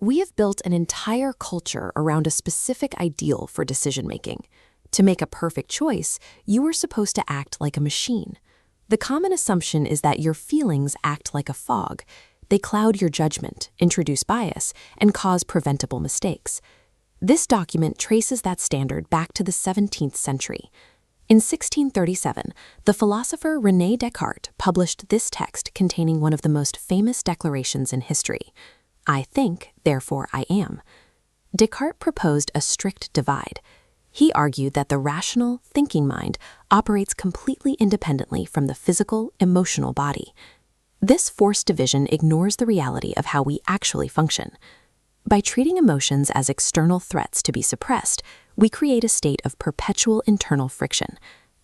We have built an entire culture around a specific ideal for decision-making. To make a perfect choice, you are supposed to act like a machine. The common assumption is that your feelings act like a fog. They cloud your judgment, introduce bias, and cause preventable mistakes. This document traces that standard back to the 17th century. In 1637, the philosopher René Descartes published this text containing one of the most famous declarations in history: "I think, therefore I am." Descartes proposed a strict divide. He argued that the rational, thinking mind operates completely independently from the physical, emotional body. This forced division ignores the reality of how we actually function. By treating emotions as external threats to be suppressed, we create a state of perpetual internal friction,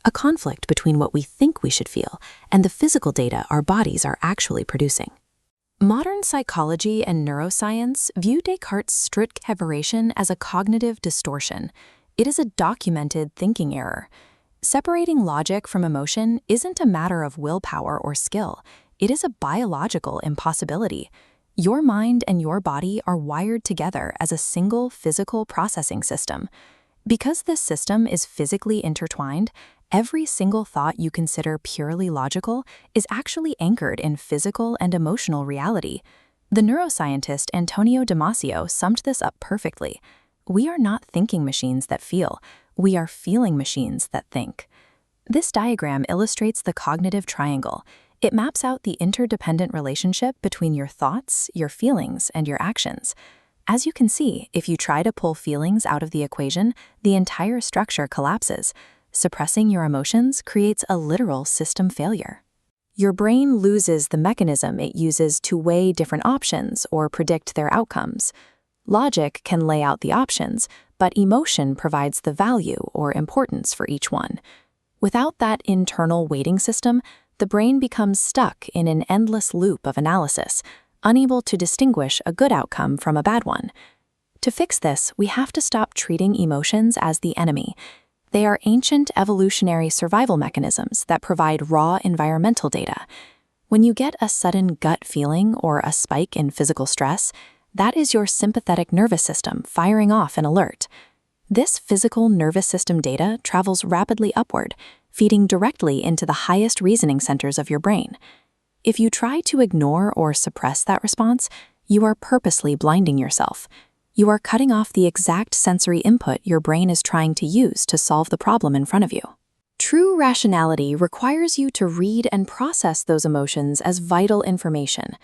a conflict between what we think we should feel and the physical data our bodies are actually producing. Modern psychology and neuroscience view Descartes' strict separation as a cognitive distortion. It is a documented thinking error. Separating logic from emotion isn't a matter of willpower or skill. It is a biological impossibility. Your mind and your body are wired together as a single physical processing system. Because this system is physically intertwined, every single thought you consider purely logical is actually anchored in physical and emotional reality. The neuroscientist Antonio Damasio summed this up perfectly. We are not thinking machines that feel. We are feeling machines that think. This diagram illustrates the cognitive triangle. It maps out the interdependent relationship between your thoughts, your feelings, and your actions. As you can see, if you try to pull feelings out of the equation, the entire structure collapses. Suppressing your emotions creates a literal system failure. Your brain loses the mechanism it uses to weigh different options or predict their outcomes. Logic can lay out the options, but emotion provides the value or importance for each one. Without that internal weighting system, the brain becomes stuck in an endless loop of analysis, unable to distinguish a good outcome from a bad one. To fix this, we have to stop treating emotions as the enemy. They are ancient evolutionary survival mechanisms that provide raw environmental data. When you get a sudden gut feeling or a spike in physical stress, that is your sympathetic nervous system firing off an alert. This physical nervous system data travels rapidly upward, feeding directly into the highest reasoning centers of your brain. If you try to ignore or suppress that response, you are purposely blinding yourself. You are cutting off the exact sensory input your brain is trying to use to solve the problem in front of you. True rationality requires you to read and process those emotions as vital information.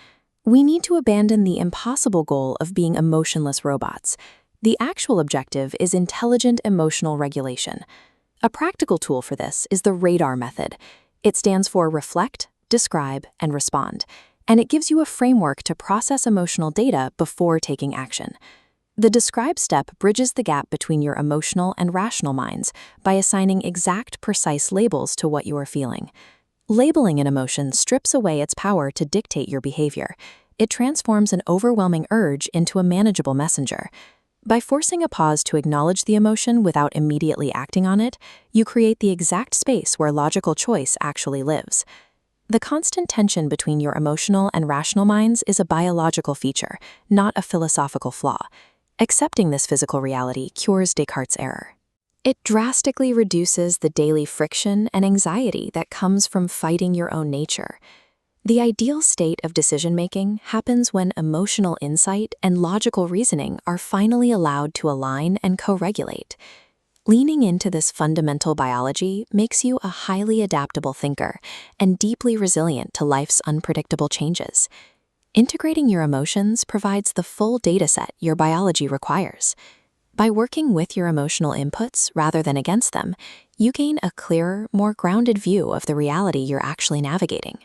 We need to abandon the impossible goal of being emotionless robots. The actual objective is intelligent emotional regulation. A practical tool for this is the RADAR method. It stands for Reflect, Describe, and Respond, and it gives you a framework to process emotional data before taking action. The Describe step bridges the gap between your emotional and rational minds by assigning exact, precise labels to what you are feeling. Labeling an emotion strips away its power to dictate your behavior. It transforms an overwhelming urge into a manageable messenger. By forcing a pause to acknowledge the emotion without immediately acting on it, you create the exact space where logical choice actually lives. The constant tension between your emotional and rational minds is a biological feature, not a philosophical flaw. Accepting this physical reality cures Descartes' error. It drastically reduces the daily friction and anxiety that comes from fighting your own nature. The ideal state of decision-making happens when emotional insight and logical reasoning are finally allowed to align and co-regulate. Leaning into this fundamental biology makes you a highly adaptable thinker and deeply resilient to life's unpredictable changes. Integrating your emotions provides the full dataset your biology requires. By working with your emotional inputs rather than against them, you gain a clearer, more grounded view of the reality you're actually navigating.